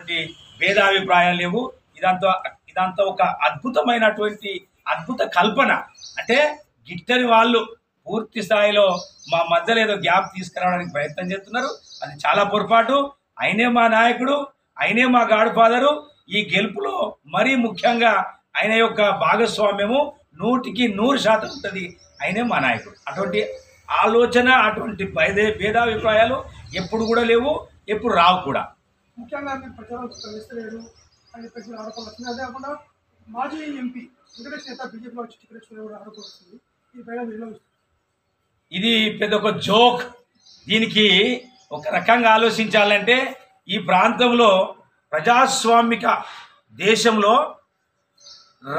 రకమైనటువంటి భేదాభిప్రాయాలు లేవు. ఇదంతా ఒక అద్భుతమైనటువంటి అద్భుత కల్పన. అంటే గిట్టని వాళ్ళు పూర్తి స్థాయిలో మా మధ్యలో ఏదో గ్యాప్ తీసుకురావడానికి ప్రయత్నం చేస్తున్నారు. అది చాలా పొరపాటు. ఆయనే మా నాయకుడు, ఆయనే మా గాడ్ ఫాదరు. ఈ గెలుపులో మరీ ముఖ్యంగా ఆయన యొక్క భాగస్వామ్యము 100% ఉంటుంది. ఆయనే మా నాయకుడు. అటువంటి ఆలోచన, అటువంటి భేదాభిప్రాయాలు ఎప్పుడు కూడా లేవు, ఎప్పుడు రావు కూడా. ముఖ్యంగా మీరు ప్రచారం ప్రవేశలేరు అని చెప్పేసి ఆరోపణలు వస్తున్నాయి. అదే కాకుండా మాజీ ఎంపీ వెంకటేష్ నేత బీజేపీలో వచ్చి టికెట్ కూడా ఆరోపణ వస్తుంది. ఈ పైన ఇది పెద్ద ఒక జోక్. దీనికి ఒక రకంగా ఆలోచించాలంటే ఈ ప్రాంతంలో ప్రజాస్వామిక దేశంలో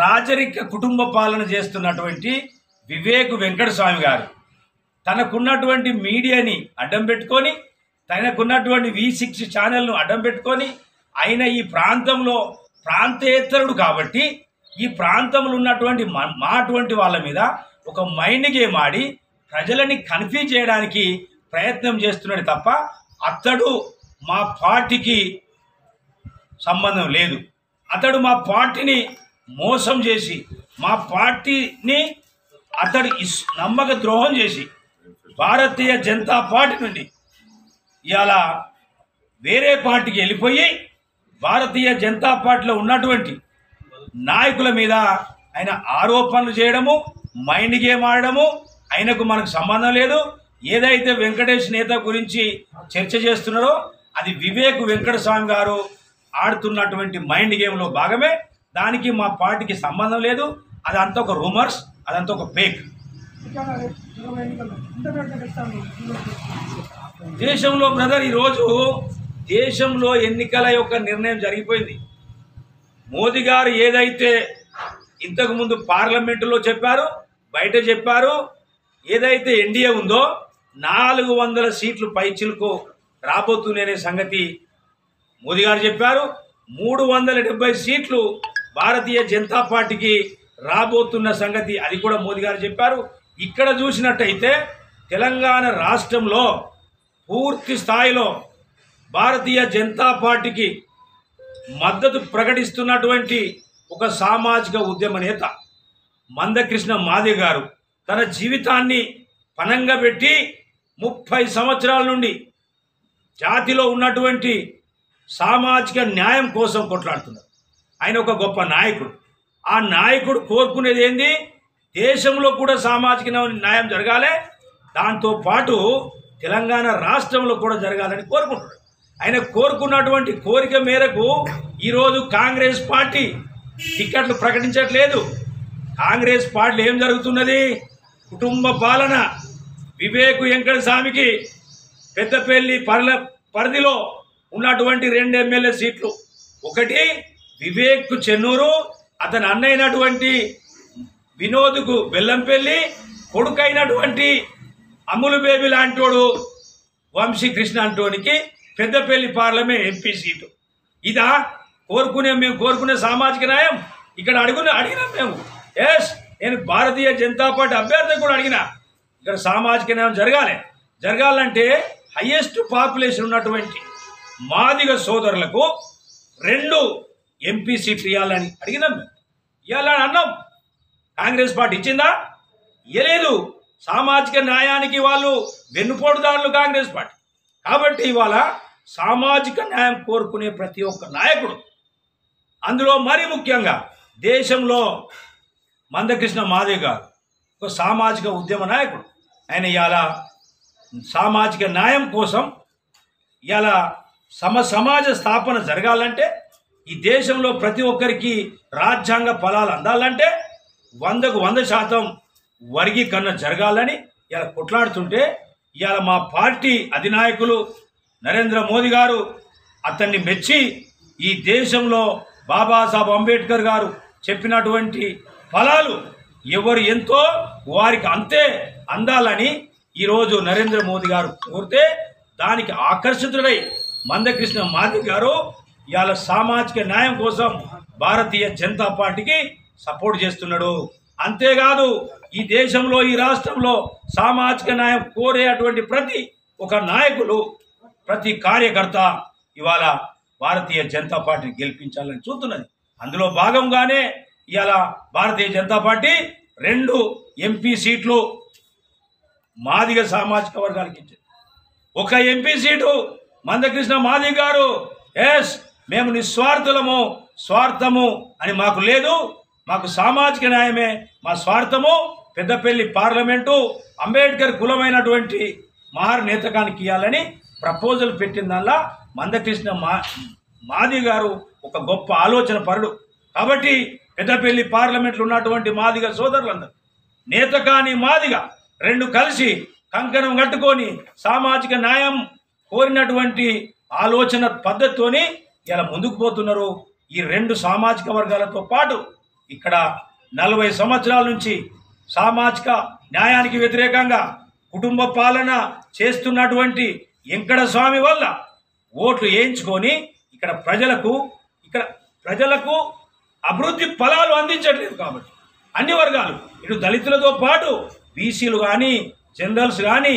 రాజరిక కుటుంబ పాలన చేస్తున్నటువంటి వివేక్ వెంకటస్వామి గారు తనకున్నటువంటి మీడియాని అడ్డం పెట్టుకొని, తనకున్నటువంటి V6 ఛానల్ను అడ్డం పెట్టుకొని, ఆయన ఈ ప్రాంతంలో ప్రాంతేతరుడు కాబట్టి ఈ ప్రాంతంలో ఉన్నటువంటి మా అటువంటి వాళ్ళ మీద ఒక మైండ్ గేమ్ ఆడి ప్రజలని కన్ఫ్యూజ్ చేయడానికి ప్రయత్నం చేస్తున్నాడు తప్ప అతడు మా పార్టీకి సంబంధం లేదు. అతడు మా పార్టీని మోసం చేసి, మా పార్టీని అతడు నమ్మక ద్రోహం చేసి భారతీయ జనతా పార్టీ నుండి ఇవాళ వేరే పార్టీకి వెళ్ళిపోయి భారతీయ జనతా పార్టీలో ఉన్నటువంటి నాయకుల మీద ఆయన ఆరోపణలు చేయడము, మైండ్ గేమ్ ఆడడము, ఆయనకు మనకు సంబంధం లేదు. ఏదైతే వెంకటేష్ నేత గురించి చర్చ చేస్తున్నారో అది వివేక్ వెంకటస్వామి గారు ఆడుతున్నటువంటి మైండ్ గేమ్లో భాగమే. దానికి మా పార్టీకి సంబంధం లేదు. అదంతా ఒక రూమర్స్, అదంతా ఒక ఫేక్. దేశంలో బ్రదర్ ఈరోజు దేశంలో ఎన్నికల యొక్క నిర్ణయం జరిగిపోయింది. మోదీ గారు ఏదైతే ఇంతకుముందు పార్లమెంటులో చెప్పారు, బయట చెప్పారు, ఏదైతే ఎన్డీఏ ఉందో 400 సీట్లు పైచిలకు రాబోతున్నాయనే సంగతి మోదీ గారు చెప్పారు. 370 సీట్లు భారతీయ జనతా పార్టీకి రాబోతున్న సంగతి అది కూడా మోదీ గారు చెప్పారు. ఇక్కడ చూసినట్టయితే తెలంగాణ రాష్ట్రంలో పూర్తి స్థాయిలో భారతీయ జనతా పార్టీకి మద్దతు ప్రకటిస్తున్నటువంటి ఒక సామాజిక ఉద్యమ నేత మందకృష్ణ మాదిగ గారు తన జీవితాన్ని పణంగా పెట్టి 30 సంవత్సరాల నుండి జాతిలో ఉన్నటువంటి సామాజిక న్యాయం కోసం కొట్లాడుతున్నారు. ఆయన ఒక గొప్ప నాయకుడు. ఆ నాయకుడు కోరుకునేది ఏంది? దేశంలో కూడా సామాజిక న్యాయం జరగాలి, దాంతోపాటు తెలంగాణ రాష్ట్రంలో కూడా జరగాలని కోరుకుంటున్నాడు. ఆయన కోరుకున్నటువంటి కోరిక మేరకు ఈరోజు కాంగ్రెస్ పార్టీ టికెట్లు ప్రకటించట్లేదు. కాంగ్రెస్ పార్టీలో ఏం జరుగుతున్నది? కుటుంబ పాలన. వివేక్ వెంకటస్వామికి పెద్దపల్లి పరిధిలో ఉన్నటువంటి 2 ఎమ్మెల్యే సీట్లు, ఒకటి వివేక్ చెన్నూరు, అతని అన్నైనటువంటి వినోద్కు బెల్లంపల్లి, కొడుకైనటువంటి అమ్ములు బేబీ లాంటోడు వంశీకృష్ణ అంటోనికి పెద్దపల్లి పార్లమెంట్ ఎంపీ సీటు. ఇదా మేము కోరుకునే సామాజిక న్యాయం? ఇక్కడ అడిగినాం మేము. నేను భారతీయ జనతా పార్టీ అభ్యర్థి కూడా అడిగినా, ఇక్కడ సామాజిక న్యాయం జరగాలంటే హైయెస్ట్ పాపులేషన్ ఉన్నటువంటి మాదిగ సోదరులకు 2 ఎంపీ సీట్లు ఇవ్వాలని అడిగినాం. ఇవ్వాలని అన్నాం. కాంగ్రెస్ పార్టీ ఇచ్చిందా? ఇవ్వలేదు. సామాజిక న్యాయానికి వాళ్ళు వెన్నుపోటుదారులు కాంగ్రెస్ పార్టీ. కాబట్టి ఇవాళ సామాజిక న్యాయం కోరుకునే ప్రతి ఒక్క నాయకుడు, అందులో మరీ ముఖ్యంగా దేశంలో మందకృష్ణ మాదిగ గారు ఒక సామాజిక ఉద్యమ నాయకుడు. ఆయన ఇవాళ సామాజిక న్యాయం కోసం ఇవాళ సమాజ స్థాపన జరగాలంటే, ఈ దేశంలో ప్రతి ఒక్కరికి రాజ్యాంగ ఫలాలు అందాలంటే 100కు 100% వర్గీకరణ జరగాలని ఇలా కొట్లాడుతుంటే, ఇవాళ మా పార్టీ అధినాయకులు నరేంద్ర మోదీ గారు అతన్ని మెచ్చి ఈ దేశంలో బాబాసాహెబ్ అంబేద్కర్ గారు చెప్పినటువంటి ఫలాలు ఎవరు ఎంతో వారికి అంతే అందాలని ఈరోజు నరేంద్ర మోదీ గారు కోరితే దానికి ఆకర్షితుడై మందకృష్ణ మాదిగ గారు ఇవాళ సామాజిక న్యాయం కోసం భారతీయ జనతా పార్టీకి సపోర్ట్ చేస్తున్నాడు. అంతేకాదు ఈ దేశంలో, ఈ రాష్ట్రంలో సామాజిక న్యాయం కోరేటువంటి ప్రతి ఒక నాయకులు, ప్రతి కార్యకర్త ఇవాళ భారతీయ జనతా పార్టీని గెలిపించాలని చూస్తున్నది. అందులో భాగంగానే ఇవాళ భారతీయ జనతా పార్టీ 2 ఎంపీ సీట్లు మాదిగ సామాజిక వర్గానికి ఇచ్చింది. 1 ఎంపీ సీటు మందకృష్ణ మాదిగ గారు ఎస్ మేము నిస్వార్థులము, స్వార్థము అని మాకు లేదు, మాకు సామాజిక న్యాయమే మా స్వార్థము. పెద్దపల్లి పార్లమెంటు అంబేద్కర్ కులమైనటువంటి మహార్ నేతకానికి ఇవ్వాలని ప్రపోజల్ పెట్టిందల్లా మందకృష్ణ మాదిగ గారు ఒక గొప్ప ఆలోచన పరుడు. కాబట్టి పెద్దపల్లి పార్లమెంట్లో ఉన్నటువంటి మాదిగ సోదరులందరూ నేతకాని మాదిగ 2 కలిసి కంకణం కట్టుకొని సామాజిక న్యాయం కోరినటువంటి ఆలోచన పద్ధతితోని ఇలా ముందుకు పోతున్నారు. ఈ 2 సామాజిక వర్గాలతో పాటు ఇక్కడ 40 సంవత్సరాల నుంచి సామాజిక న్యాయానికి వ్యతిరేకంగా కుటుంబ పాలన చేస్తున్నటువంటి వెంకట స్వామి వల్ల ఓట్లు వేయించుకొని ఇక్కడ ప్రజలకు అభివృద్ధి ఫలాలు అందించట్లేదు. కాబట్టి అన్ని వర్గాలు ఇటు దళితులతో పాటు బీసీలు కానీ జనరల్స్ కానీ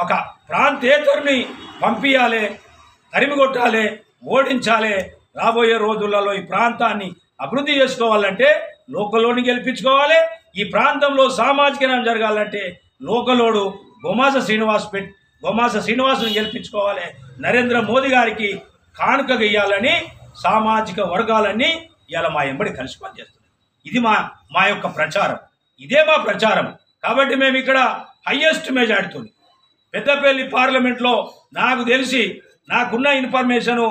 ఒక ప్రాంతేతరుని పంపించాలి, తరిమికొట్టాలి, ఓడించాలి. రాబోయే రోజులలో ఈ ప్రాంతాన్ని అభివృద్ధి చేసుకోవాలంటే లోకలోని గెలిపించుకోవాలి. ఈ ప్రాంతంలో సామాజిక న్యాయం జరగాలంటే లోకలోడు గోమాస శ్రీనివాసుని గెలిపించుకోవాలి. నరేంద్ర మోదీ గారికి కానుకగా ఇవ్వాలని సామాజిక వర్గాలన్నీ ఇవాళ మా ఎంబడి కలిసి పనిచేస్తున్నాయి. ఇది మా యొక్క ప్రచారం, ఇదే మా ప్రచారం. కాబట్టి మేము ఇక్కడ హయ్యెస్ట్ మెజార్టీతో పెద్దపల్లి పార్లమెంట్లో నాకు తెలిసి నాకున్న ఇన్ఫర్మేషను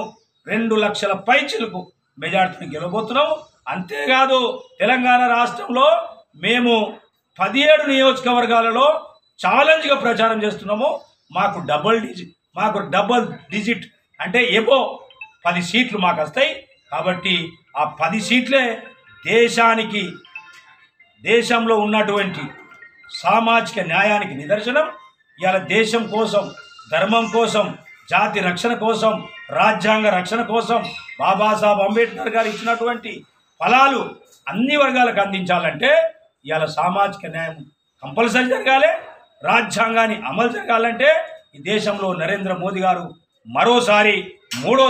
2 లక్షల పైచిలకు మెజార్టీని గెలవబోతున్నాము. అంతేకాదు తెలంగాణ రాష్ట్రంలో మేము 17 నియోజకవర్గాలలో ఛాలెంజ్గా ప్రచారం చేస్తున్నాము. మాకు డబల్ డిజిట్ అంటే ఎబో 10 సీట్లు మాకు వస్తాయి. కాబట్టి ఆ 10 సీట్లే దేశంలో ఉన్నటువంటి సామాజిక న్యాయానికి నిదర్శనం. ఇవాళ దేశం కోసం, ధర్మం కోసం, జాతి రక్షణ కోసం, రాజ్యాంగ రక్షణ కోసం బాబాసాహెబ్ అంబేద్కర్ గారు ఇచ్చినటువంటి ఫలాలు అన్ని వర్గాలకు అందించాలంటే ఇవాళ సామాజిక న్యాయం కంపల్సరీ జరగాలి. రాజ్యాంగాన్ని అమలు జరగాలంటే ఈ దేశంలో నరేంద్ర మోదీ గారు మరోసారి 3వ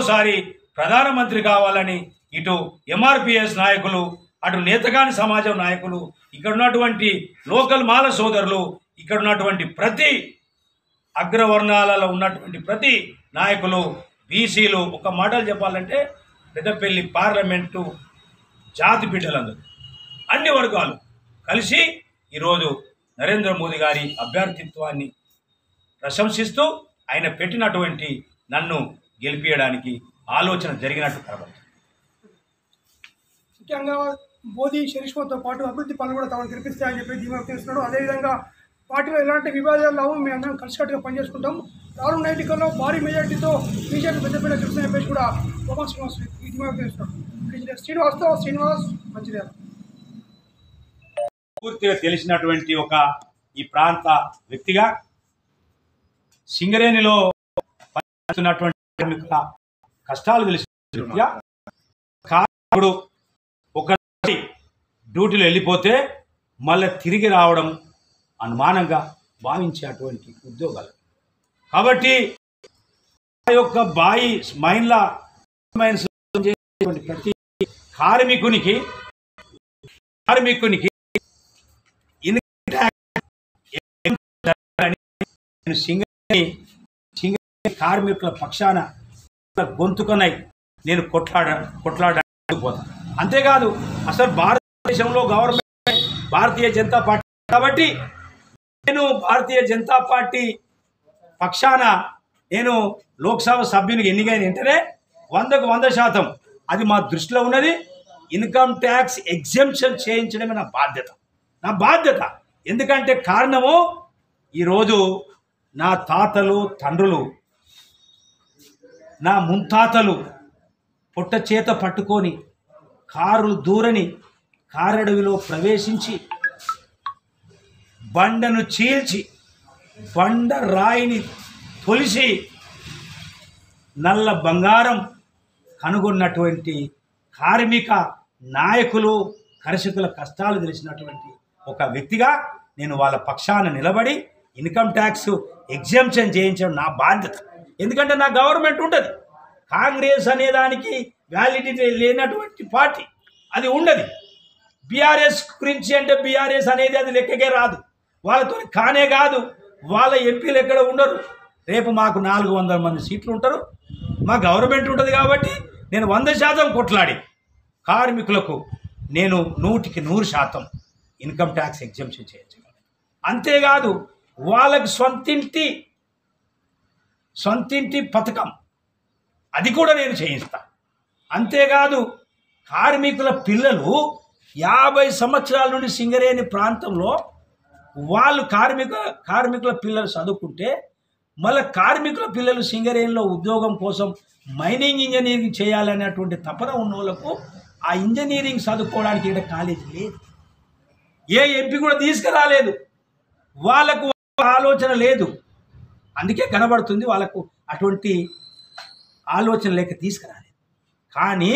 ప్రధానమంత్రి కావాలని ఇటు ఎంఆర్పిఎస్ నాయకులు, అటు నేతగాని సమాజం నాయకులు, ఇక్కడ ఉన్నటువంటి లోకల్ మాల సోదరులు, ఇక్కడ ఉన్నటువంటి ప్రతి అగ్రవర్ణాలలో ఉన్నటువంటి ప్రతి నాయకులు, బీసీలు, ఒక మాటలు చెప్పాలంటే పెద్దపల్లి పార్లమెంటు జాతి బిడ్డలందరూ అన్ని వర్గాలు కలిసి ఈరోజు నరేంద్ర మోదీ గారి అభ్యర్థిత్వాన్ని ప్రశంసిస్తూ ఆయన పెట్టినటువంటి నన్ను గెలిపించడానికి ఆలోచన జరిగినట్టు కనబడుతుంది. ముఖ్యంగా మోదీ చరిష్మాతో పాటు అభివృద్ధి పనులు కూడా తమను కనిపిస్తాయని చెప్పి ధీమా చేస్తున్నాడు. అదేవిధంగా పార్టీలో ఎలాంటి వివాదాలు లేవు, మేము అందరం కలిసికట్టుగా పనిచేసుకుంటాం. రానున్న ఎన్నికల్లో భారీ మెజార్టీతో బీజేపీ పెద్దపల్లి గెలుస్తున్న చెప్పేసి కూడా గోపాల్ శ్రీనివాస్ ధీమా చేస్తున్నాడు. శ్రీనివాస్ మంచిర్యాల. పూర్తిగా తెలిసినటువంటి ఈ ప్రాంత వ్యక్తిగా సింగరేణిలో పనిచేస్తున్నటువంటి కార్మికుల కష్టాలు తెలిసిన వ్యక్తిగా ఇప్పుడు ఒకసారి డ్యూటీలో వెళ్ళిపోతే మళ్ళీ తిరిగి రావడం అనుమానంగా భావించే అటువంటి ఉద్యోగాలు. కాబట్టి ఆ యొక్క బాయి మైన్ల ప్రతి కార్మికునికి సింగరేణి కార్మికుల పక్షాన గొంతుకనై నేను కొట్లాడపోతాను. అంతేకాదు అసలు భారతదేశంలో గవర్నమెంట్ భారతీయ జనతా పార్టీ కాబట్టి నేను భారతీయ జనతా పార్టీ పక్షాన నేను లోక్సభ సభ్యునికి ఎన్నికైన వెంటనే 100కు 100% అది మా దృష్టిలో ఉన్నది. ఇన్కమ్ ట్యాక్స్ ఎగ్జెంప్షన్ చేయించడమే నా బాధ్యత. ఎందుకంటే కారణము ఈరోజు నా తాతలు, తండ్రులు, నా ముత్తాతలు పొట్ట చేత పట్టుకొని కారులు దూరని కారడవిలో ప్రవేశించి బండను చీల్చి బండ రాయిని తొలిసి నల్ల బంగారం కనుగొన్నటువంటి కార్మిక నాయకులు, కర్షకుల కష్టాలు తెలిసినటువంటి ఒక వ్యక్తిగా నేను వాళ్ళ పక్షాన నిలబడి ఇన్కమ్ ట్యాక్స్ ఎగ్జెంప్షన్ చేయించడం నా బాధ్యత. ఎందుకంటే నా గవర్నమెంట్ ఉంటుంది, కాంగ్రెస్ అనేదానికి వ్యాలిడిటీ లేనటువంటి పార్టీ, అది ఉండదు. బీఆర్ఎస్ గురించి అంటే బీఆర్ఎస్ అనేది అది లెక్కకే రాదు, వాళ్ళతో కానే కాదు. వాళ్ళ ఎంపీలు ఎక్కడ ఉండరు. రేపు మాకు 400 మంది సీట్లు ఉంటారు, మా గవర్నమెంట్ ఉంటుంది. కాబట్టి నేను 100% కొట్లాడి కార్మికులకు నేను 100% ఇన్కమ్ ట్యాక్స్ ఎగ్జంప్షన్ చేయొచ్చు. అంతేకాదు వాళ్ళకు సొంతింటి పథకం అది కూడా నేను చేయిస్తా. అంతేకాదు కార్మికుల పిల్లలు 50 సంవత్సరాల నుండి సింగరేణి ప్రాంతంలో వాళ్ళు కార్మికుల పిల్లలు చదువుకుంటే మళ్ళీ కార్మికుల పిల్లలు సింగరేణిలో ఉద్యోగం కోసం మైనింగ్ ఇంజనీరింగ్ చేయాలనేటువంటి తపన ఉన్న వాళ్ళకు ఆ ఇంజనీరింగ్ చదువుకోవడానికి ఇక్కడ కాలేజీ లేదు, ఏ ఎంపీ కూడా తీసుకురాలేదు. వాళ్ళకు ఆలోచన లేదు, అందుకే కనబడుతుంది వాళ్ళకు అటువంటి ఆలోచన లేక తీసుకురాలేదు. కానీ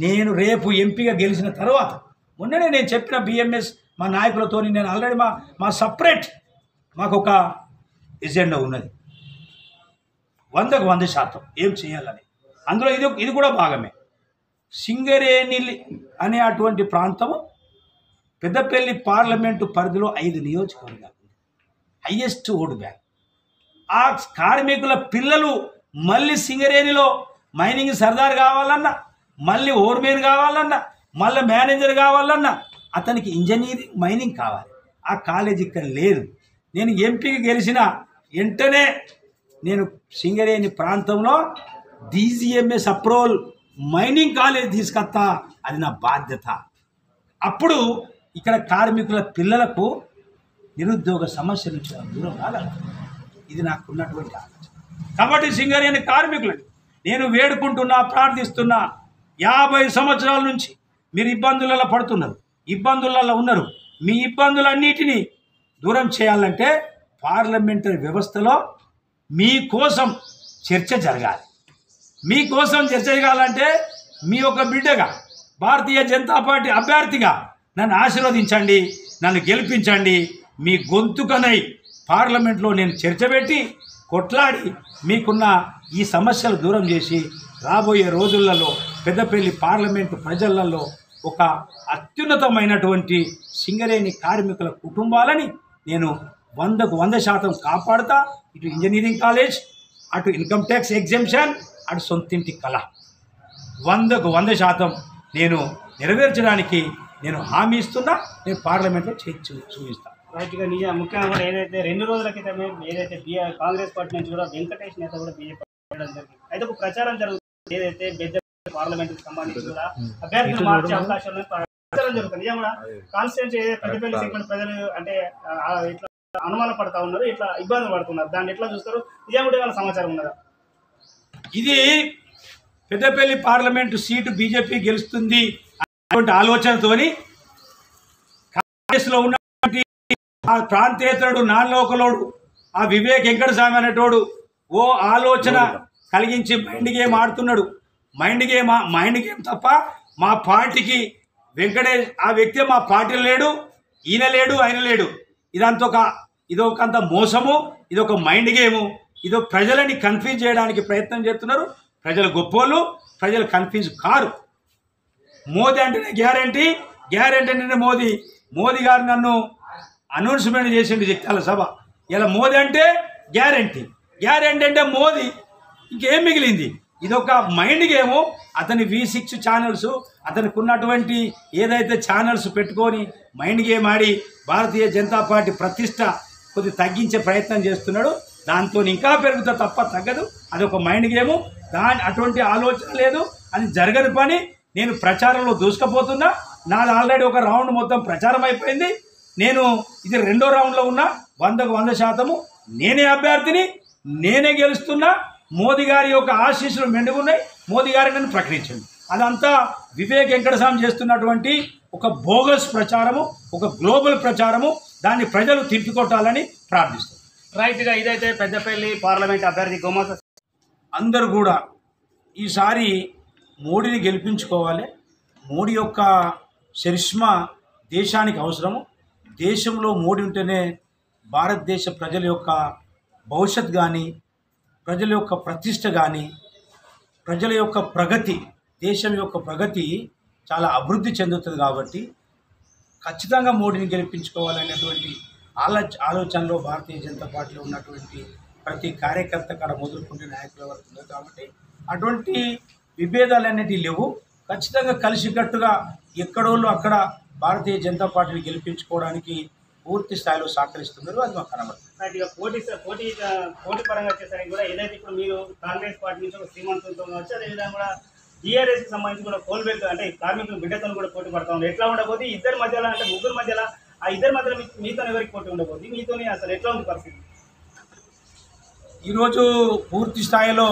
నేను రేపు ఎంపీగా గెలిచిన తర్వాత మొన్ననే నేను చెప్పిన బిఎంఎస్ మా నాయకులతో నేను ఆల్రెడీ మా సపరేట్ మాకు ఒక ఎజెండా ఉన్నది 100% ఏం చేయాలని. అందులో ఇది కూడా భాగమే. సింగరేణి అనే అటువంటి ప్రాంతము పెద్దపల్లి పార్లమెంటు పరిధిలో 5 నియోజకవర్గాలు, హైయెస్ట్ ఓటు బ్యాంక్. ఆ కార్మికుల పిల్లలు మళ్ళీ సింగరేణిలో మైనింగ్ సర్దార్ కావాలన్నా, మళ్ళీ ఓర్మేన్ కావాలన్నా, మళ్ళీ మేనేజర్ కావాలన్నా అతనికి ఇంజనీరింగ్ మైనింగ్ కావాలి. ఆ కాలేజ్ ఇక్కడ లేదు. నేను ఎంపీకి గెలిచిన వెంటనే నేను సింగరేణి ప్రాంతంలో DGMS అప్రూవల్ మైనింగ్ కాలేజ్ తీసుకొస్తా, అది నా బాధ్యత. అప్పుడు ఇక్కడ కార్మికుల పిల్లలకు నిరుద్యోగ సమస్య నుంచి దూరం కాగల. ఇది నాకున్నటువంటి ఆలోచన. కాబట్టి సింగరేణి కార్మికులను నేను వేడుకుంటున్నా, ప్రార్థిస్తున్నా. 50 సంవత్సరాల నుంచి మీరు ఇబ్బందులలో పడుతున్నారు, ఇబ్బందులలో ఉన్నారు. మీ ఇబ్బందులన్నిటినీ దూరం చేయాలంటే పార్లమెంటరీ వ్యవస్థలో మీకోసం చర్చ జరగాలి. మీకోసం చర్చ జరగాలంటే మీ యొక్క బిడ్డగా భారతీయ జనతా పార్టీ అభ్యర్థిగా నన్ను ఆశీర్వదించండి, నన్ను గెలిపించండి. మీ గొంతుకనై పార్లమెంట్లో నేను చర్చ పెట్టి కొట్లాడి మీకున్న ఈ సమస్యలు దూరం చేసి రాబోయే రోజులలో పెద్దపల్లి పార్లమెంటు ప్రజలలో ఒక అత్యున్నతమైనటువంటి సింగరేణి కార్మికుల కుటుంబాలని నేను 100% కాపాడుతా. ఇటు ఇంజనీరింగ్ కాలేజ్, అటు ఇన్కమ్ ట్యాక్స్ ఎగ్జంప్షన్, అటు సొంతింటి కళ 100% నేను నెరవేర్చడానికి నేను హామీ ఇస్తున్నా. నేను పార్లమెంట్లో చూపిస్తాను. రైట్గా నిజం. ముఖ్యంగా కూడా ఏదైతే 2 రోజుల క్రితమే ఏదైతే కాంగ్రెస్ పార్టీ నుంచి కూడా వెంకటేష్ నేత కూడా బీజేపీ జరిగింది. అయితే ఒక ప్రచారం జరుగుతుంది, ఏదైతే పెద్దపల్లి పార్లమెంట్కి సంబంధించి కూడా అభ్యర్థులు మార్చే అవకాశం ప్రచారం జరుగుతుంది. నిజం కూడా కాన్స్టిట్యూన్సీ పెద్దపల్లి సెగ్మెంట్ ప్రజలు అంటే ఇట్లా అనుమాన పడతా ఉన్నారు, ఇట్లా ఇబ్బందులు పడుతున్నారు. దాన్ని ఎట్లా చూస్తారు? నిజం కూడా ఏమైనా సమాచారం ఉన్నదా? ఇది పెద్దపల్లి పార్లమెంటు సీటు బీజేపీ గెలుస్తుంది అటువంటి ఆలోచనతోని కాంగ్రెస్లో ఉన్నటువంటి ఆ ప్రాంతేతరుడు నాన్లోకలోడు ఆ వివేక్ వెంకటస్వామి అనేటోడు ఓ ఆలోచన కలిగించి మైండ్ గేమ్ ఆడుతున్నాడు. మైండ్ గేమ్ తప్ప మా పార్టీకి వెంకటేష్ ఆ వ్యక్తి మా పార్టీలో లేడు, ఈయన లేడు, ఆయన లేడు. ఇదొకంత మోసము, ఇదొక మైండ్ గేము, ఇదో ప్రజలని కన్ఫ్యూజ్ చేయడానికి ప్రయత్నం చేస్తున్నారు. ప్రజలు గొప్పోళ్ళు, ప్రజలు కన్ఫ్యూజ్ కారు. మోదీ అంటేనే గ్యారంటీ అంటే మోదీ గారు నన్ను అనౌన్స్మెంట్ చేసిండు జగిత్యాల సభ. ఇలా మోదీ అంటే గ్యారంటీ అంటే మోదీ, ఇంకేం మిగిలింది? ఇదొక మైండ్ గేము. అతని V6 ఛానల్స్, అతనికి ఉన్నటువంటి ఏదైతే ఛానల్స్ పెట్టుకొని మైండ్ గేమ్ ఆడి భారతీయ జనతా పార్టీ ప్రతిష్ట కొద్ది తగ్గించే ప్రయత్నం చేస్తున్నాడు. దాంతో ఇంకా పెరుగుతా తప్ప తగ్గదు. అదొక మైండ్ గేము. అటువంటి ఆలోచన లేదు, అది జరగని పని. నేను ప్రచారంలో దూసుకుపోతున్నా. నాది ఆల్రెడీ ఒక రౌండ్ మొత్తం ప్రచారం అయిపోయింది. నేను ఇది 2వ రౌండ్లో ఉన్నా. 100% నేనే అభ్యర్థిని, నేనే గెలుస్తున్నా. మోదీ గారి యొక్క ఆశీస్సులు మెండుగున్నాయి. మోదీ గారి నన్ను ప్రకటించింది. అదంతా వివేక్ వెంకటస్వామి చేస్తున్నటువంటి ఒక బోగస్ ప్రచారము, ఒక గ్లోబల్ ప్రచారము. దాన్ని ప్రజలు తిప్పికొట్టాలని ప్రార్థిస్తారు. రైట్గా ఇదైతే పెద్దపల్లి పార్లమెంట్ అభ్యర్థి గోమాస అందరూ కూడా ఈసారి మోడీని గెలిపించుకోవాలి. మోడీ యొక్క చరిష్మా దేశానికి అవసరము. దేశంలో మోడీ ఉంటేనే భారతదేశ ప్రజల యొక్క భవిష్యత్ కానీ, ప్రజల యొక్క ప్రతిష్ట కానీ ప్రజల యొక్క ప్రగతి, దేశం యొక్క ప్రగతి చాలా అభివృద్ధి చెందుతుంది కాబట్టి ఖచ్చితంగా మోడీని గెలిపించుకోవాలనేటువంటి ఆలోచనలో భారతీయ జనతా పార్టీలో ఉన్నటువంటి ప్రతి కార్యకర్త కాడ మొదలుకుంటే నాయకుల వరకు ఉంది. కాబట్టి అటువంటి విభేదాలు అనేటివి లేవు. ఖచ్చితంగా కలిసికట్టుగా ఎక్కడోళ్ళు అక్కడ భారతీయ జనతా పార్టీని గెలిపించుకోవడానికి పూర్తి స్థాయిలో సహకరిస్తున్నారు. అది మాకు కనబడుతుంది. ఇక పోటీ పరంగా వచ్చేసరికి కూడా ఏదైతే ఇప్పుడు మీరు కాంగ్రెస్ పార్టీ నుంచి ఒక శ్రీమంతులతో వచ్చి అదేవిధంగా కూడా టీఆర్ఎస్కి సంబంధించి కూడా కోల్బెల్ట్ అంటే కార్మికుల బిడ్డతో కూడా పోటీ పడతా ఉన్నారు. ఎట్లా ఉండబోతుంది ఇద్దరి మధ్యలో, అంటే ముగ్గురు మధ్యలో, ఆ ఇద్దరి మధ్యలో మీతో ఎవరికి పోటీ ఉండబోతుంది, మీతోనే అసలు ఎట్లా ఉంది పరిస్థితి? ఈరోజు పూర్తి స్థాయిలో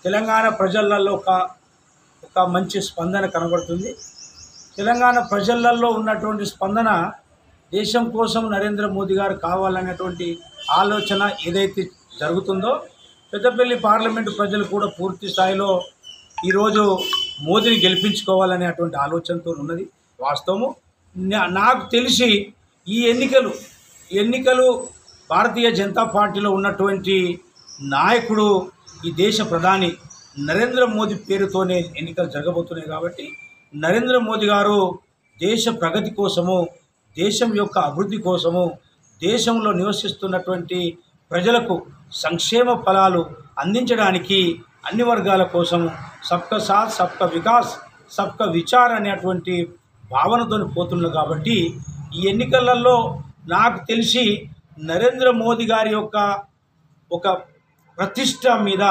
తెలంగాణ ప్రజలలో ఒక మంచి స్పందన కనబడుతుంది. తెలంగాణ ప్రజలలో ఉన్నటువంటి స్పందన దేశం కోసం నరేంద్ర మోదీ గారు కావాలనేటువంటి ఆలోచన ఏదైతే జరుగుతుందో పెద్దపల్లి పార్లమెంటు ప్రజలు కూడా పూర్తి స్థాయిలో ఈరోజు మోదీని గెలిపించుకోవాలనేటువంటి ఆలోచనతో ఉన్నది వాస్తవము. నాకు తెలిసి ఈ ఎన్నికలు భారతీయ జనతా పార్టీలో ఉన్నటువంటి నాయకుడు ఈ దేశ ప్రధాని నరేంద్ర మోదీ పేరుతోనే ఎన్నికలు జరగబోతున్నాయి. కాబట్టి నరేంద్ర మోదీ గారు దేశ ప్రగతి కోసము, దేశం యొక్క అభివృద్ధి కోసము, దేశంలో నివసిస్తున్నటువంటి ప్రజలకు సంక్షేమ ఫలాలు అందించడానికి అన్ని వర్గాల కోసం సబ్కా సాత్ సబ్కా వికాస్ సబ్కా విచార్ అనేటువంటి భావనతో పోతున్నారు. కాబట్టి ఈ ఎన్నికలలో నాకు తెలిసి నరేంద్ర మోదీ గారి యొక్క ఒక ప్రతిష్ట మీద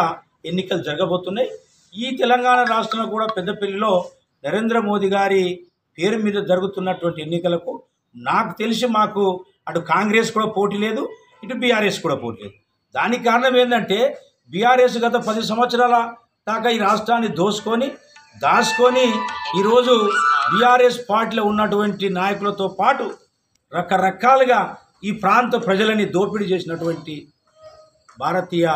ఎన్నికలు జరగబోతున్నాయి. ఈ తెలంగాణ రాష్ట్రంలో కూడా పెద్దపల్లిలో నరేంద్ర మోదీ గారి పేరు మీద జరుగుతున్నటువంటి ఎన్నికలకు నాకు తెలిసి మాకు అటు కాంగ్రెస్ కూడా పోటీ లేదు, ఇటు బీఆర్ఎస్ కూడా పోటీ లేదు. దానికి కారణం ఏంటంటే బీఆర్ఎస్ గత 10 సంవత్సరాల దాకా ఈ రాష్ట్రాన్ని దాచుకొని ఈరోజు బీఆర్ఎస్ పార్టీలో ఉన్నటువంటి నాయకులతో పాటు రకరకాలుగా ఈ ప్రాంత ప్రజలని దోపిడీ చేసినటువంటి భారతీయ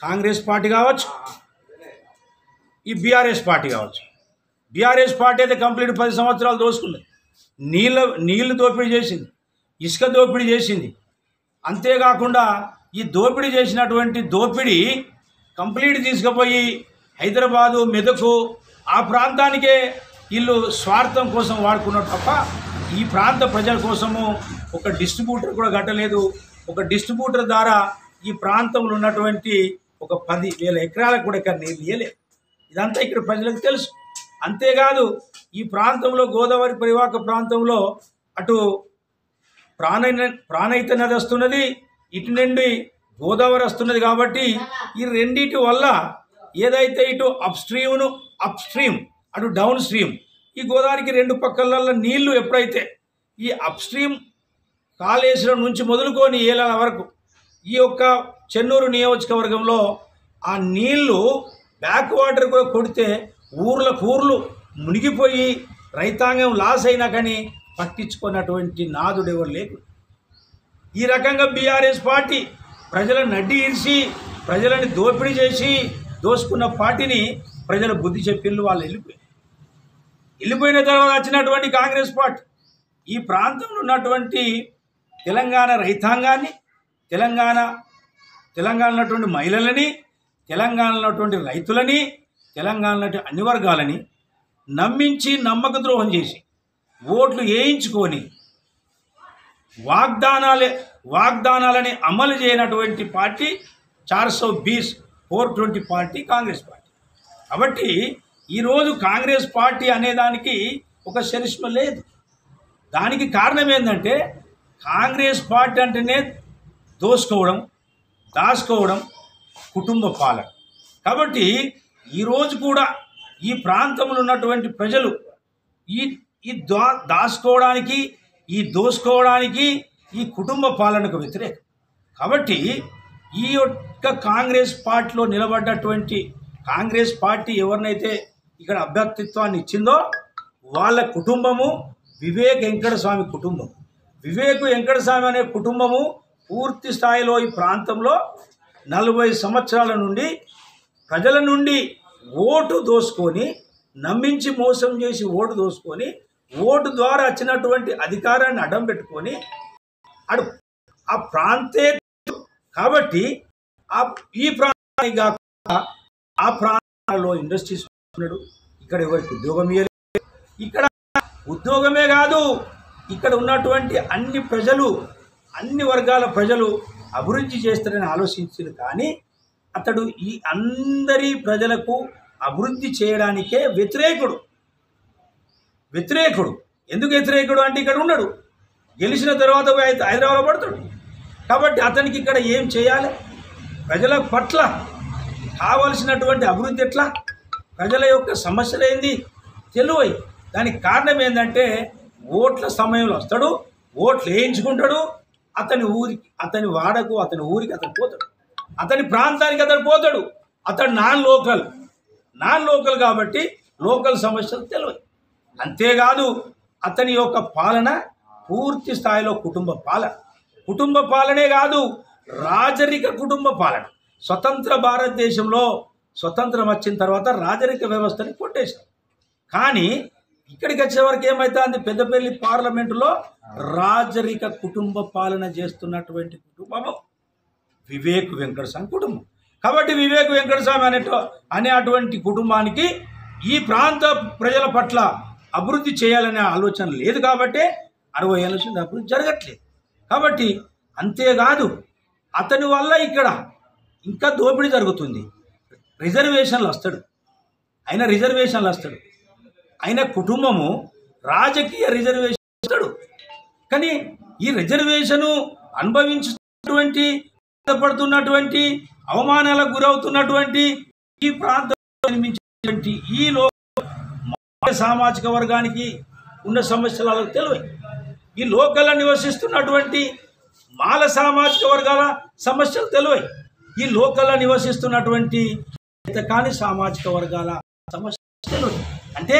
కాంగ్రెస్ పార్టీ కావచ్చు, ఈ బీఆర్ఎస్ పార్టీ కావచ్చు. బీఆర్ఎస్ పార్టీ అయితే కంప్లీట్ 10 సంవత్సరాలు దోసుకుంది. నీళ్లు దోపిడీ చేసింది, ఇసుక దోపిడీ చేసింది. అంతేకాకుండా ఈ దోపిడీ చేసినటువంటి దోపిడీ కంప్లీట్ తీసుకుపోయి హైదరాబాదు, మెదకు ఆ ప్రాంతానికే వీళ్ళు స్వార్థం కోసం వాడుకున్నారు తప్ప ఈ ప్రాంత ప్రజల కోసము ఒక డిస్ట్రిబ్యూటర్ కూడా కట్టలేదు. ఒక డిస్ట్రిబ్యూటర్ ద్వారా ఈ ప్రాంతంలో ఉన్నటువంటి ఒక 10,000 ఎకరాలకు కూడా ఇక్కడ నీళ్ళు ఇయ్యలేదు. ఇదంతా ఇక్కడ ప్రజలకు తెలుసు. అంతేకాదు ఈ ప్రాంతంలో గోదావరి పరివాహక ప్రాంతంలో అటు ప్రాణహిత నది వస్తున్నది, ఇటు నుండి గోదావరి వస్తున్నది. కాబట్టి ఈ రెండింటి వల్ల ఏదైతే ఇటు అప్ స్ట్రీమ్ అటు డౌన్ స్ట్రీమ్ ఈ గోదావరికి 2 పక్కల నీళ్లు ఎప్పుడైతే ఈ అప్ స్ట్రీమ్ కాళేశ్వరం నుంచి మొదలుకొని ఏలాల వరకు ఈ యొక్క చెన్నూరు నియోజకవర్గంలో ఆ నీళ్లు బ్యాక్ వాటర్ కూడా కొడితే ఊర్లు మునిగిపోయి రైతాంగం లాస్ అయినా కానీ పట్టించుకున్నటువంటి నాదుడు ఎవరు లేరు. ఈ రకంగా బీఆర్ఎస్ పార్టీ ప్రజలను నడ్డి ఇరిసి ప్రజలని దోపిడీ చేసి దోసుకున్న పార్టీని ప్రజల బుద్ధి చెప్పిండ్రు. వాళ్ళు వెళ్ళిపోయిన తర్వాత వచ్చినటువంటి కాంగ్రెస్ పార్టీ ఈ ప్రాంతంలో ఉన్నటువంటి తెలంగాణ రైతాంగాన్ని, తెలంగాణ ఉన్నటువంటి మహిళలని, తెలంగాణలో ఉన్నటువంటి రైతులని, తెలంగాణలో అన్ని వర్గాలని నమ్మించి నమ్మక ద్రోహం చేసి ఓట్లు వేయించుకొని వాగ్దానాలని అమలు చేయనటువంటి పార్టీ 420 పార్టీ కాంగ్రెస్ పార్టీ. కాబట్టి ఈరోజు కాంగ్రెస్ పార్టీ అనేదానికి ఒక చరిష్మ లేదు. దానికి కారణం ఏంటంటే కాంగ్రెస్ పార్టీ అంటేనే దాచుకోవడం కుటుంబ పాలన. కాబట్టి ఈరోజు కూడా ఈ ప్రాంతంలో ఉన్నటువంటి ప్రజలు ఈ దోసుకోవడానికి ఈ కుటుంబ పాలనకు వ్యతిరేకం. కాబట్టి ఈ యొక్క కాంగ్రెస్ పార్టీలో నిలబడ్డటువంటి కాంగ్రెస్ పార్టీ ఎవరినైతే ఇక్కడ అభ్యర్థిత్వాన్ని ఇచ్చిందో వాళ్ళ కుటుంబము వివేక్ వెంకటస్వామి కుటుంబం. వివేక్ వెంకటస్వామి అనే కుటుంబము పూర్తి స్థాయిలో ఈ ప్రాంతంలో 40 సంవత్సరాల నుండి ప్రజల నుండి ఓటు దోసుకొని నమ్మించి మోసం చేసి ఓటు దోసుకొని ఓటు ద్వారా వచ్చినటువంటి అధికారాన్ని అడ్డం పెట్టుకొని ఆ ప్రాంతే. కాబట్టి ఈ ప్రాంతానికి ఆ ప్రాంతాల్లో ఇండస్ట్రీస్ ఉన్నాడు. ఇక్కడ ఎవరికి ఉద్యోగం ఇవ్వలేదు. ఇక్కడ ఉద్యోగమే కాదు, ఇక్కడ ఉన్నటువంటి అన్ని ప్రజలు, అన్ని వర్గాల ప్రజలు అభివృద్ధి చేస్తారని ఆలోచించారు. కానీ అతడు ఈ అందరి ప్రజలకు అభివృద్ధి చేయడానికే వ్యతిరేకుడు. ఎందుకు వ్యతిరేకుడు అంటే ఇక్కడ ఉన్నాడు, గెలిచిన తర్వాత హైదరాబాద్లో పడతాడు. కాబట్టి అతనికి ఇక్కడ ఏం చేయాలి, ప్రజల పట్ల కావలసినటువంటి అభివృద్ధి ఎట్లా, ప్రజల యొక్క సమస్యలు ఏంది తెలివై. దానికి కారణం ఏంటంటే ఓట్ల సమయంలో వస్తాడు, ఓట్లు వేయించుకుంటాడు, అతని ఊరికి, అతని వాడకు, అతని ఊరికి అతను పోతాడు, అతని ప్రాంతానికి అతను పోతాడు. అతడు నాన్ లోకల్ కాబట్టి లోకల్ సమస్యలు తెలివై. అంతేకాదు అతని యొక్క పాలన పూర్తి స్థాయిలో కుటుంబ పాలనే కాదు, రాజరిక కుటుంబ పాలన. స్వతంత్ర భారతదేశంలో స్వతంత్రం వచ్చిన తర్వాత రాజరిక వ్యవస్థని కొట్టేశారు. కానీ ఇక్కడికి వచ్చేవరకు ఏమవుతుంది, పెద్దపల్లి పార్లమెంటులో రాజరిక కుటుంబ పాలన చేస్తున్నటువంటి కుటుంబము వివేక్ వెంకటస్వామి కుటుంబం. కాబట్టి వివేక్ వెంకటస్వామి అనేటువంటి కుటుంబానికి ఈ ప్రాంత ప్రజల పట్ల అభివృద్ధి చేయాలనే ఆలోచన లేదు. కాబట్టి 60 ఏళ్ళ నుంచి అభివృద్ధి జరగట్లేదు. కాబట్టి అంతేకాదు అతని వల్ల ఇక్కడ ఇంకా దోపిడీ జరుగుతుంది. రిజర్వేషన్లు వస్తాడు, ఆయన కుటుంబము రాజకీయ రిజర్వేషన్ వస్తాడు. కానీ ఈ రిజర్వేషను అనుభవించుతున్నటువంటి, బాధపడుతున్నటువంటి, అవమానాలకు గురవుతున్నటువంటి ఈ ప్రాంతంలో నిర్మించినటువంటి ఈ సామాజిక వర్గానికి ఉన్న సమస్యలు తెలివై. ఈ లోకల్లో నివసిస్తున్నటువంటి మాల సామాజిక వర్గాల సమస్యలు తెలివై. ఈ లోకల్లో నివసిస్తున్నటువంటి కాని సామాజిక వర్గాల సమస్యలు తెలివై. అంటే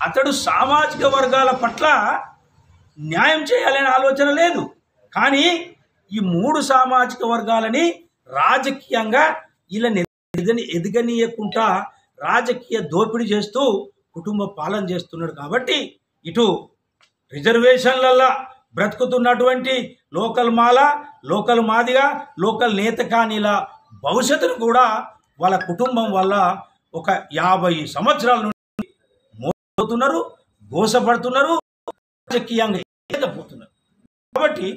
అతడు సామాజిక వర్గాల పట్ల న్యాయం చేయాలనే ఆలోచన లేదు. కానీ ఈ 3 సామాజిక వర్గాలని రాజకీయంగా వీళ్ళని ఎదగనీయకుండా రాజకీయ దోపిడీ చేస్తూ కుటుంబ పాలన చేస్తున్నాడు. కాబట్టి ఇటు రిజర్వేషన్లల్లో బ్రతుకుతున్నటువంటి లోకల్ మాల, లోకల్ మాదిగా, లోకల్ నేత కానీల భవిష్యత్తును కూడా వాళ్ళ కుటుంబం వల్ల ఒక 50 సంవత్సరాల నుండి మోసపోతున్నారు, గోసపడుతున్నారు, రాజకీయంగా ఎదగపోతున్నారు. కాబట్టి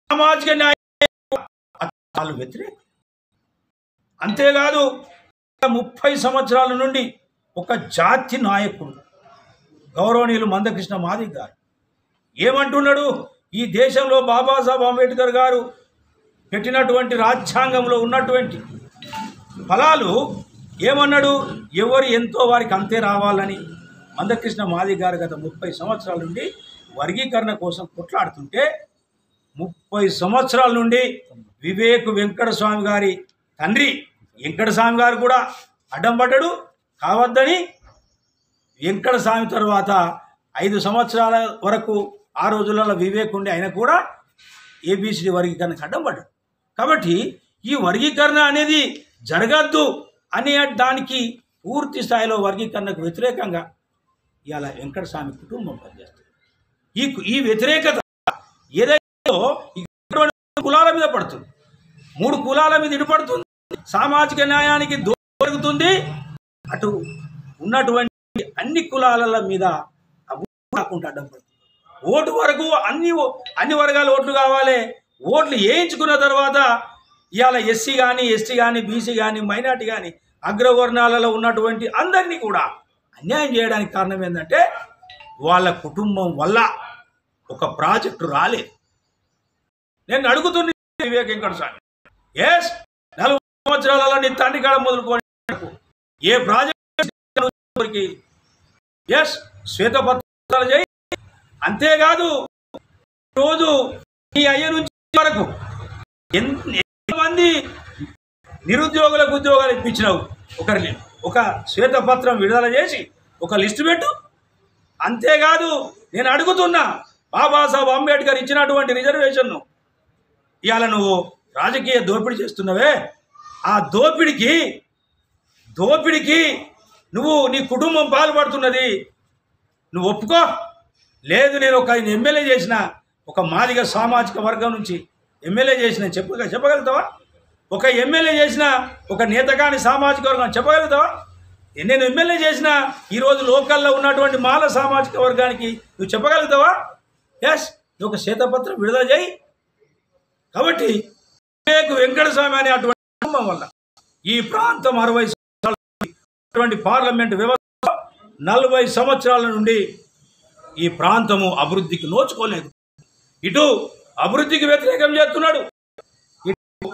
సామాజిక న్యాయం వ్యతిరేకం. అంతేకాదు 30 సంవత్సరాల నుండి ఒక జాతి నాయకుడు గౌరవనీయులు మందకృష్ణ మాదిగ గారు ఏమంటున్నాడు, ఈ దేశంలో బాబాసాహెబ్ అంబేద్కర్ గారు పెట్టినటువంటి రాజ్యాంగంలో ఉన్నటువంటి ఫలాలు ఏమన్నాడు, ఎవరు ఎంతో వారికి అంతే రావాలని మందకృష్ణ మాదిగ గారు గత 30 సంవత్సరాల నుండి వర్గీకరణ కోసం కొట్లాడుతుంటే 30 సంవత్సరాల నుండి వివేక్ వెంకటస్వామి గారి తండ్రి వెంకటస్వామి గారు కూడా అడ్డం పడ్డాడు. కావద్దని వెంకటస్వామి తర్వాత 5 సంవత్సరాల వరకు ఆ రోజులలో వివేక్ ఉండి ఆయన కూడా ఏబిసిడి వర్గీకరణకు అడ్డం పడ్డాడు. కాబట్టి ఈ వర్గీకరణ అనేది జరగద్దు అనే దానికి పూర్తి స్థాయిలో వర్గీకరణకు వ్యతిరేకంగా ఇవాళ వెంకటస్వామి కుటుంబం పనిచేస్తుంది. ఈ వ్యతిరేకత ఏదైతే కులాల మీద పడుతుంది, 3 కులాల మీద ఇటుపడుతుంది, సామాజిక న్యాయానికి దొరుకుతుంది, అటు ఉన్నటువంటి అన్ని కులాల మీద కాకుండా అడ్డం పడుతుంది. ఓటు వరకు అన్ని వర్గాల ఓట్లు కావాలి. ఓట్లు వేయించుకున్న తర్వాత ఇవాళ ఎస్సీ కానీ, ఎస్టీ కానీ, బీసీ కానీ, మైనార్టీ కానీ, అగ్రవర్ణాలలో ఉన్నటువంటి అందరినీ కూడా అన్యాయం చేయడానికి కారణం ఏంటంటే వాళ్ళ కుటుంబం వల్ల ఒక ప్రాజెక్టు రాలేదు. నేను అడుగుతున్న వివేక్ వెంకటస్వామి, 40 సంవత్సరాలలో నీ తండ్రి కాడ మొదలుకొని ఏ ప్రాజెక్టు శ్వేతపత్రాలు చేయి. అంతేకాదు రోజు నీ అయ్య నుంచి వరకు ఎంతమంది నిరుద్యోగులకు ఉద్యోగాలు ఇప్పించినావు, ఒక శ్వేతపత్రం విడుదల చేసి ఒక లిస్టు పెట్టు. అంతేకాదు నేను అడుగుతున్నా, బాబాసాహెబ్ అంబేద్కర్ ఇచ్చినటువంటి రిజర్వేషన్ను ఇవాళ నువ్వు రాజకీయ దోపిడీ చేస్తున్నావే, ఆ దోపిడికి నువ్వు నీ కుటుంబం పాల్పడుతున్నది నువ్వు ఒప్పుకో. లేదు నేను ఒక ఎమ్మెల్యే చేసిన, ఒక మాదిగ సామాజిక వర్గం నుంచి ఎమ్మెల్యే చేసిన చెప్పగలుగుతావా? ఒక ఎమ్మెల్యే చేసిన ఒక నేత కానీ సామాజిక వర్గం చెప్పగలుగుతావా? నేను ఎమ్మెల్యే చేసిన ఈరోజు లోకల్లో ఉన్నటువంటి మాల సామాజిక వర్గానికి నువ్వు చెప్పగలుగుతావా? ఎస్, నువ్వు ఒక శ్వేతపత్రం విడుదల చేయి. కాబట్టి వివేక్ వెంకటస్వామి అనే అటువంటి కుటుంబం వల్ల ఈ ప్రాంతం 60 సంవత్సరాల పార్లమెంటు వ్యవస్థ 40 సంవత్సరాల నుండి ఈ ప్రాంతము అభివృద్ధికి నోచుకోలేదు. ఇటు అభివృద్ధికి వ్యతిరేకం చేస్తున్నాడు, ఇటు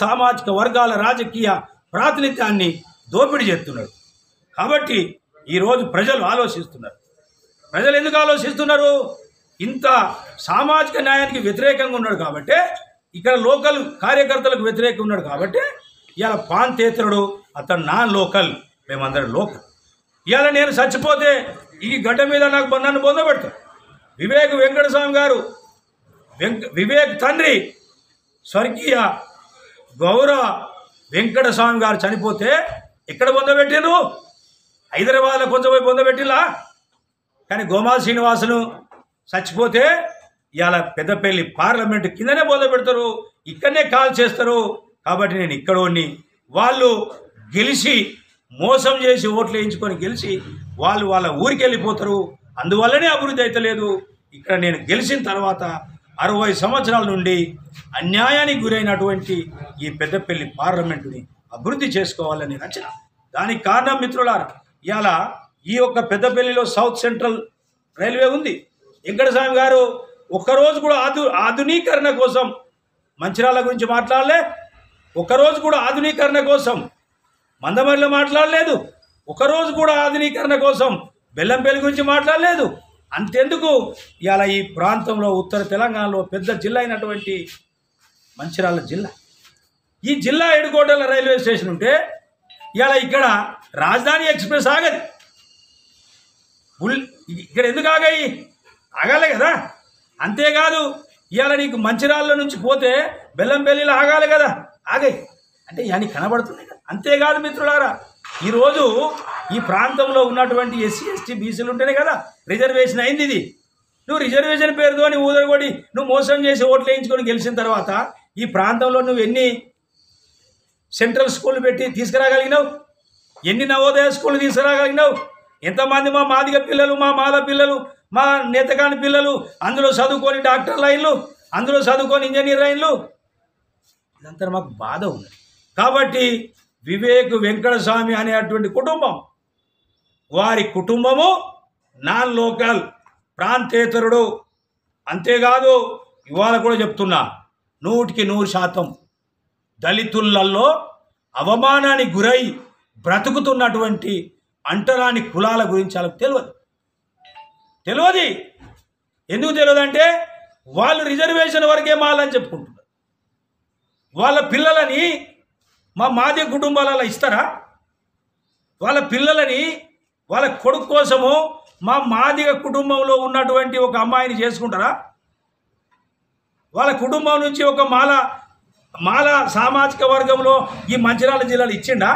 సామాజిక వర్గాల రాజకీయ ప్రాతినిధ్యాన్ని దోపిడీ చేస్తున్నాడు. కాబట్టి ఈరోజు ప్రజలు ఆలోచిస్తున్నారు. ప్రజలు ఎందుకు ఆలోచిస్తున్నారు? ఇంత సామాజిక న్యాయానికి వ్యతిరేకంగా ఉన్నాడు కాబట్టి, ఇక్కడ లోకల్ కార్యకర్తలకు వ్యతిరేకంగా ఉన్నాడు కాబట్టి ఇవాళ ప్రాంతేతరుడు, అతను నాన్ లోకల్, మేమందరం లోకల్. ఇవాళ నేను చచ్చిపోతే ఈ గడ్డ మీద నాకు నన్ను పొందబెడతారు. వివేక్ వెంకటస్వామి గారు, వివేక్ తండ్రి స్వర్గీయ గౌరవ వెంకటస్వామి గారు చనిపోతే ఎక్కడ పొందబెట్టిరు? హైదరాబాద్లో కొంచెం పోయి పొందబెట్టిలా. కానీ గోమాల శ్రీనివాసును చచ్చిపోతే ఇవాళ పెద్దపల్లి పార్లమెంటు కిందనే పొందబెడతారు, ఇక్కడనే కాల్ చేస్తారు. కాబట్టి నేను ఇక్కడోని వాళ్ళు గెలిచి మోసం చేసి ఓట్లు వేయించుకొని గెలిచి వాళ్ళు వాళ్ళ ఊరికి వెళ్ళిపోతారు. అందువల్లనే అభివృద్ధి అయితలేదు. ఇక్కడ నేను గెలిచిన తర్వాత 60 సంవత్సరాల నుండి అన్యాయానికి గురైనటువంటి ఈ పెద్దపల్లి పార్లమెంటుని అభివృద్ధి చేసుకోవాలని రచన. దానికి కారణం మిత్రులారా, ఇవాళ ఈ యొక్క పెద్దపల్లిలో సౌత్ సెంట్రల్ రైల్వే ఉంది. వెంకటస్వామి గారు ఒక్కరోజు కూడా ఆధునీకరణ కోసం మంచిర్యాల గురించి మాట్లాడలే, ఒకరోజు కూడా ఆధునీకరణ కోసం మందమరిలో మాట్లాడలేదు, ఒకరోజు కూడా ఆధునీకరణ కోసం బెల్లంపల్లి గురించి మాట్లాడలేదు. అంతెందుకు ఇవాళ ఈ ప్రాంతంలో ఉత్తర తెలంగాణలో పెద్ద జిల్లా అయినటువంటి మంచిర్యాల జిల్లా, ఈ జిల్లా హెడ్‌క్వార్టర్ల రైల్వే స్టేషన్ ఉంటే ఇవాళ ఇక్కడ రాజధాని ఎక్స్ప్రెస్ ఆగదు. ఇక్కడ ఎందుకు ఆగాయి? ఆగాలి కదా. అంతేకాదు ఇవాళ నీకు మంచిర్యాల నుంచి పోతే బెల్లంపల్లిలో ఆగాలి కదా, ఆగాయి. అంటే ఇవన్నీ కనబడుతున్నాయి కదా. అంతేకాదు మిత్రులారా, ఈరోజు ఈ ప్రాంతంలో ఉన్నటువంటి ఎస్సీ ఎస్టీ బీసీలు ఉంటేనే కదా రిజర్వేషన్ అయింది. ఇది నువ్వు రిజర్వేషన్ పేరుతో ఊదరగొడి నువ్వు మోసం చేసి ఓట్లు వేయించుకొని గెలిచిన తర్వాత ఈ ప్రాంతంలో నువ్వు ఎన్ని సెంట్రల్ స్కూల్ పెట్టి తీసుకురాగలిగినావు? ఎన్ని నవోదయ స్కూళ్ళు తీసుకురాగలిగినావు? ఎంతమంది మా మాదిగ పిల్లలు, మా మాల పిల్లలు, మా నేతకాని పిల్లలు అందులో చదువుకొని డాక్టర్ లైన్లు, అందులో చదువుకొని ఇంజనీర్ లైన్లు, ఇదంతా మాకు బాధ ఉంది. కాబట్టి వివేక్ వెంకటస్వామి అనేటువంటి కుటుంబం, వారి కుటుంబము నాన్ లోకల్, ప్రాంతేతరుడు. అంతేకాదు ఇవాళ కూడా చెప్తున్నా, 100% దళితులలో అవమానానికి గురై బ్రతుకుతున్నటువంటి అంటరాని కులాల గురించి వాళ్ళకి తెలియదు. ఎందుకు తెలియదంటే వాళ్ళు రిజర్వేషన్ వరకే మాలని చెప్పుకుంటున్నారు. వాళ్ళ పిల్లలని మా మాదిగ కుటుంబాలలో ఇస్తారా? వాళ్ళ పిల్లలని వాళ్ళ కొడుకు కోసము మా మాదిగ కుటుంబంలో ఉన్నటువంటి ఒక అమ్మాయిని చేసుకుంటారా? వాళ్ళ కుటుంబం నుంచి ఒక మాల సామాజిక వర్గంలో ఈ మంచిర్యాల జిల్లాలో ఇచ్చిండా?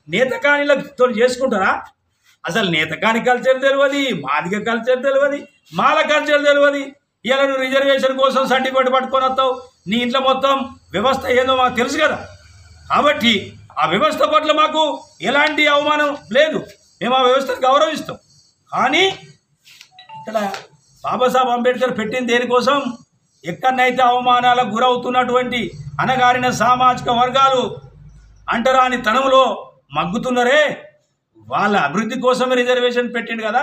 నేతకానిలతో చేసుకుంటారా? అసలు నేతకాని కల్చర్ తెలియదు, మాదిగ కల్చర్ తెలియదు, మాల కల్చర్ తెలియదు. ఇలా నువ్వు రిజర్వేషన్ కోసం సర్టిఫికేట్ పట్టుకొని వస్తావు. నీ ఇంట్లో మొత్తం వ్యవస్థ ఏదో మాకు తెలుసు కదా. కాబట్టి ఆ వ్యవస్థ పట్ల మాకు ఎలాంటి అవమానం లేదు, మేము ఆ వ్యవస్థను గౌరవిస్తాం. కానీ ఇక్కడ బాబాసాహెబ్ అంబేద్కర్ పెట్టింది దేనికోసం? ఎక్కడనైతే అవమానాలకు గురవుతున్నటువంటి అణగారిన సామాజిక వర్గాలు అంటరాని తనములో మగ్గుతున్నారే, వాళ్ళ అభివృద్ధి కోసమే రిజర్వేషన్ పెట్టిండు కదా.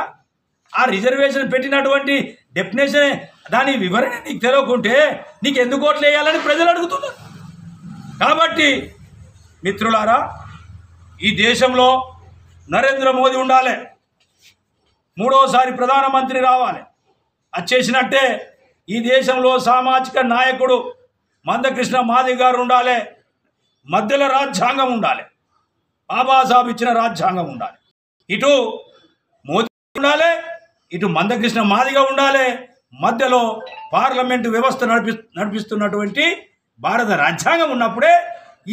ఆ రిజర్వేషన్ పెట్టినటువంటి డెఫినేషన్, దాని వివరణ నీకు తెలియకుంటే నీకు ఎందుకు ఓట్లు వేయాలని ప్రజలు అడుగుతున్నారు. కాబట్టి మిత్రులారా, ఈ దేశంలో నరేంద్ర మోదీ ఉండాలి, 3వసారి ప్రధానమంత్రి రావాలి. వచ్చేసినట్టే ఈ దేశంలో సామాజిక నాయకుడు మందకృష్ణ మాదిగ గారు ఉండాలి. మధ్యలో రాజ్యాంగం ఉండాలి, బాబాసాహెబ్ ఇచ్చిన రాజ్యాంగం ఉండాలి. ఇటు మోదీ ఉండాలి, ఇటు మందకృష్ణ మాదిగ ఉండాలి. మధ్యలో పార్లమెంటు వ్యవస్థ నడిపిస్తున్నటువంటి భారత రాజ్యాంగం ఉన్నప్పుడే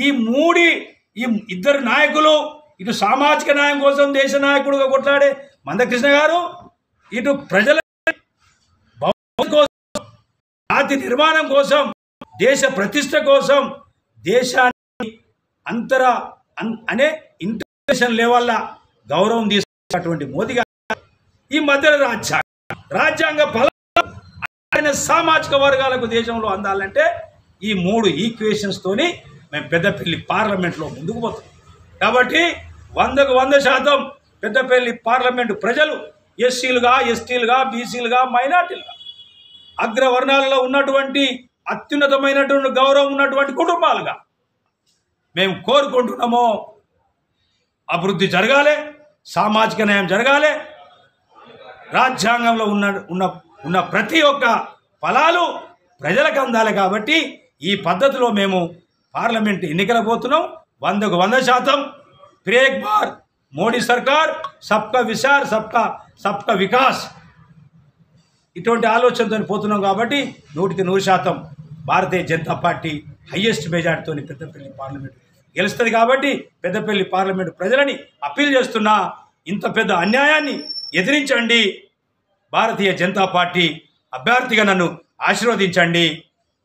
ఈ ఇద్దరు నాయకులు, ఇటు సామాజిక న్యాయం కోసం దేశ నాయకుడుగా కొట్లాడే మందకృష్ణ గారు, ఇటు ప్రజల కోసం, జాతి నిర్మాణం కోసం, దేశ ప్రతిష్ట కోసం దేశాన్ని అనే ఇంటర్నేషనల్ లెవెల్లో గౌరవం తీసుకున్నటువంటి మోదీ గారు ఈ మధ్యలో రాజ్యాంగ ఫలం సామాజిక వర్గాలకు దేశంలో అందాలంటే ఈ 3 ఈక్వేషన్స్తోని మేము పెద్దపల్లి పార్లమెంట్లో ముందుకు పోతాం. కాబట్టి 100% పెద్దపల్లి పార్లమెంటు ప్రజలు ఎస్సీలుగా, ఎస్టీలుగా, బీసీలుగా, మైనార్టీలుగా, అగ్రవర్ణాలలో ఉన్నటువంటి అత్యున్నతమైనటువంటి గౌరవం ఉన్నటువంటి కుటుంబాలుగా మేము కోరుకుంటున్నామో అభివృద్ధి జరగాలి, సామాజిక న్యాయం జరగాలి, రాజ్యాంగంలో ఉన్న ప్రతి ఒక్క ఫలాలు ప్రజలకు అందాలి. కాబట్టి ఈ పద్ధతిలో మేము పార్లమెంట్ ఎన్నికల పోతున్నాం. 100% ప్రేక్ బార్ మోడీ సర్కార్, సబ్కా విచార్, సబ్కా వికాస్ ఇటువంటి ఆలోచనతో పోతున్నాం. కాబట్టి 100% భారతీయ జనతా పార్టీ హయ్యెస్ట్ మెజార్టీతో పెద్దపల్లి పార్లమెంట్ గెలుస్తుంది. కాబట్టి పెద్దపల్లి పార్లమెంటు ప్రజలని అప్పీల్ చేస్తున్నా, ఇంత పెద్ద అన్యాయాన్ని ఎదిరించండి, భారతీయ జనతా పార్టీ అభ్యర్థిగా నన్ను ఆశీర్వదించండి,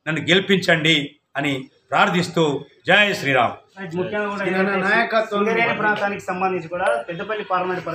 నన్ను గెలిపించండి అని ప్రార్థిస్తూ జై శ్రీరామ్. ముఖ్యంగా కూడా సింగరేణి ప్రాంతానికి సంబంధించి కూడా పెద్దపల్లి పార్లమెంట్